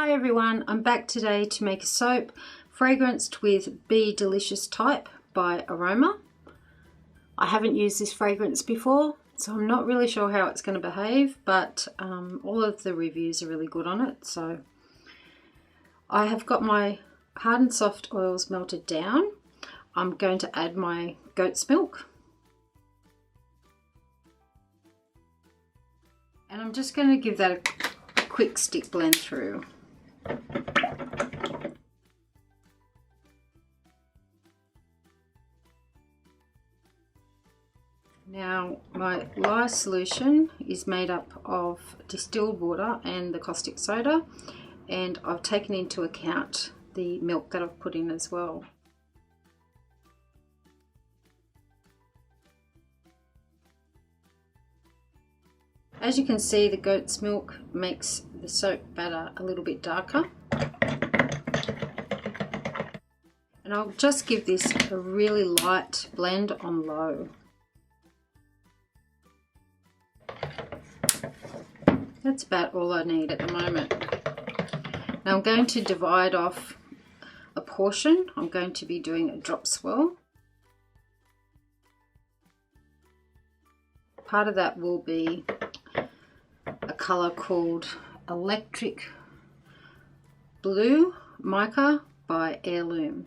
Hi everyone, I'm back today to make a soap fragranced with Be Delicious Type by Eroma. I haven't used this fragrance before, so I'm not really sure how it's going to behave, but all of the reviews are really good on it. So I have got my hard and soft oils melted down. I'm going to add my goat's milk. And I'm just going to give that a quick stick blend through. Now my lye solution is made up of distilled water and the caustic soda, and I've taken into account the milk that I've put in as well. As you can see, the goat's milk makes the soap batter a little bit darker. And I'll just give this a really light blend on low. That's about all I need at the moment. Now I'm going to divide off a portion. I'm going to be doing a drop swirl. Part of that will be a colour called Electric Blue Mica by Heirloom.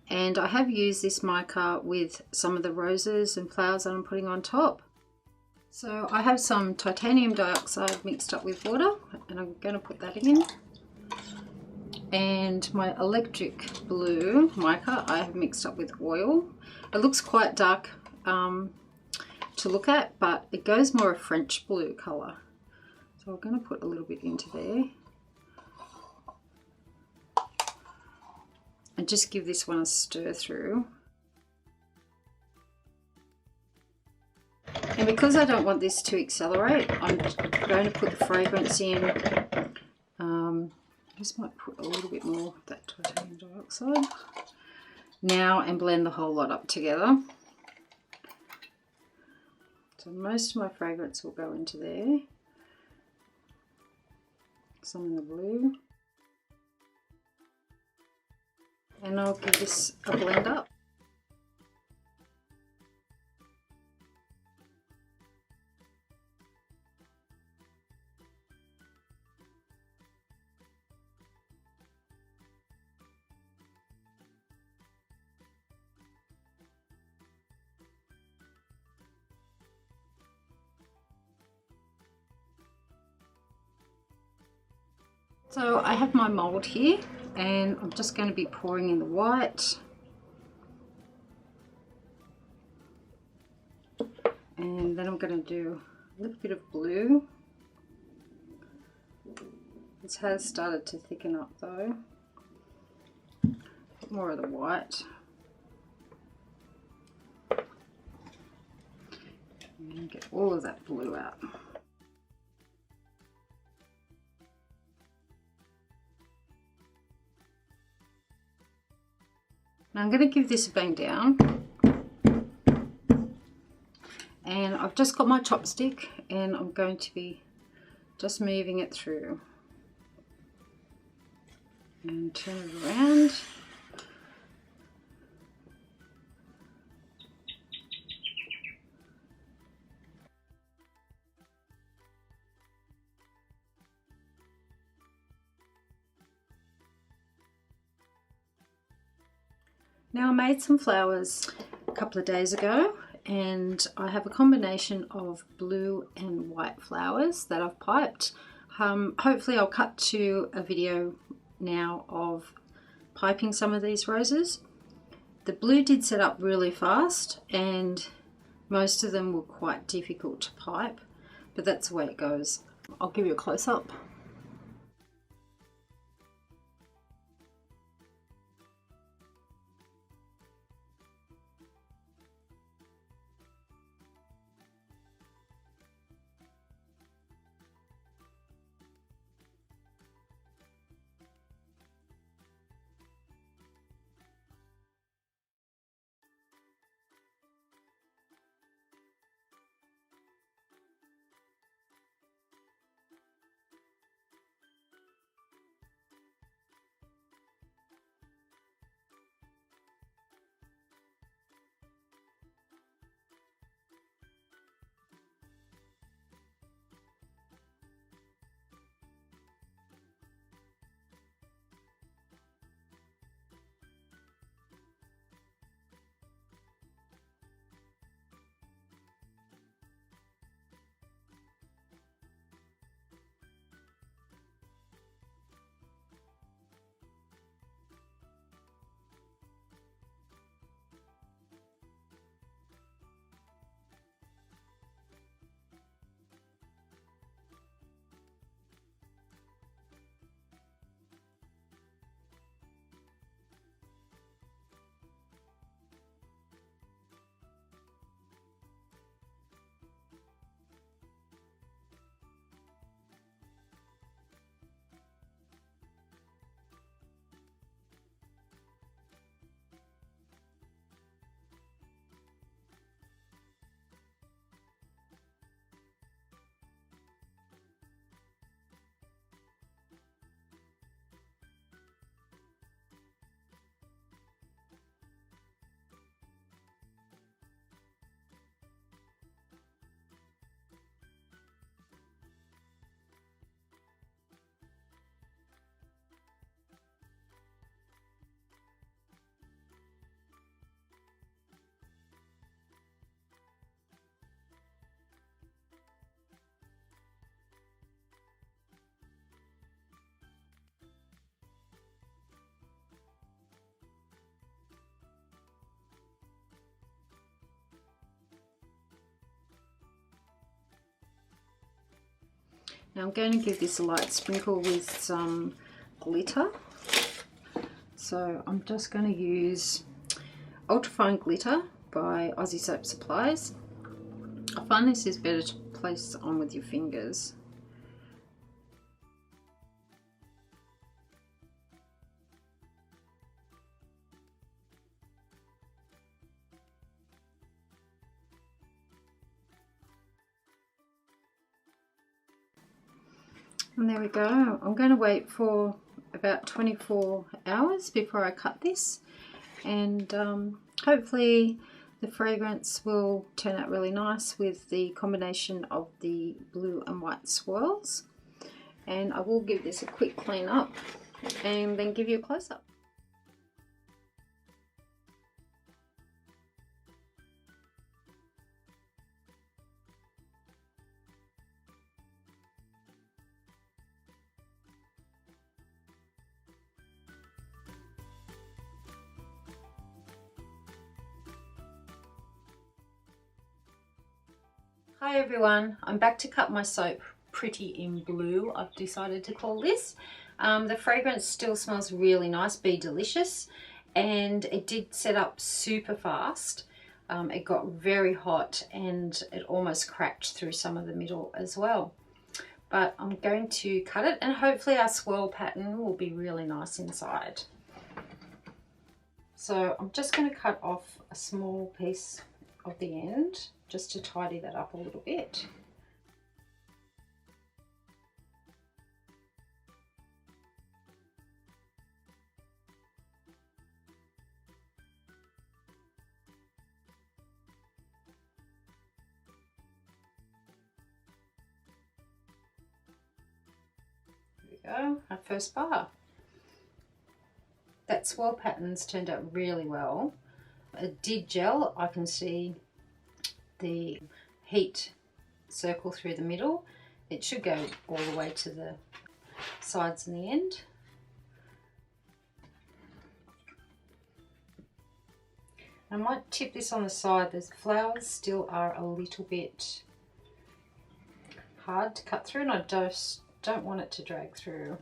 And I have used this mica with some of the roses and flowers that I'm putting on top. So I have some titanium dioxide mixed up with water, and I'm going to put that in. And my electric blue mica I have mixed up with oil. It looks quite dark to look at, but it goes more a French blue colour. So I'm going to put a little bit into there. And just give this one a stir through. And because I don't want this to accelerate, I'm going to put the fragrance in. I just might put a little bit more of that titanium dioxide now and blend the whole lot up together. So most of my fragrance will go into there. Some in the blue. And I'll give this a blend up. So I have my mould here, and I'm just going to be pouring in the white, and then I'm going to do a little bit of blue. This has started to thicken up though. More of the white, and get all of that blue out. Now I'm going to give this a bang down, and I've just got my chopstick and I'm going to be just moving it through and turn it around. Now I made some flowers a couple of days ago, and I have a combination of blue and white flowers that I've piped. Hopefully I'll cut to a video now of piping some of these roses. The blue did set up really fast, and most of them were quite difficult to pipe, but that's the way it goes. I'll give you a close-up. Now I'm going to give this a light sprinkle with some glitter. So I'm just going to use Ultrafine Glitter by Aussie Soap Supplies. I find this is better to place on with your fingers. And there we go. I'm going to wait for about 24 hours before I cut this, and hopefully the fragrance will turn out really nice with the combination of the blue and white swirls. And I will give this a quick clean up and then give you a close-up. Hi everyone, I'm back to cut my soap Pretty in Blue, I've decided to call this. The fragrance still smells really nice, Be Delicious, and it did set up super fast. It got very hot and it almost cracked through some of the middle as well. But I'm going to cut it and hopefully our swirl pattern will be really nice inside. So I'm just going to cut off a small piece of the end just to tidy that up a little bit. There we go, our first bar. That swirl pattern's turned out really well. It did gel. I can see the heat circle through the middle. It should go all the way to the sides in the end. I might tip this on the side. The flowers still are a little bit hard to cut through and I don't want it to drag through.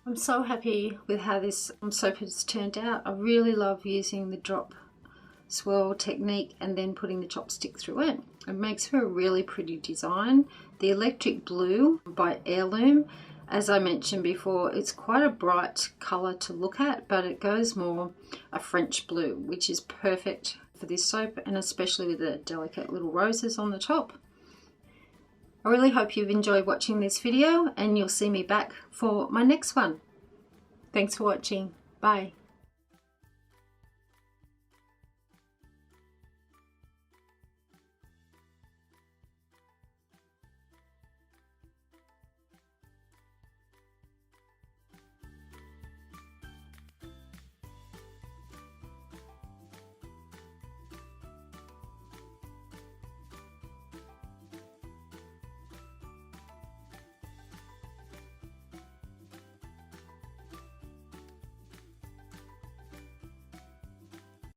I'm so happy with how this soap has turned out. I really love using the drop swirl technique and then putting the chopstick through it. It makes for a really pretty design. The Electric Blue by Heirloom, as I mentioned before, it's quite a bright colour to look at, but it goes more a French blue, which is perfect for this soap, and especially with the delicate little roses on the top. I really hope you've enjoyed watching this video and you'll see me back for my next one. Thanks for watching. Bye.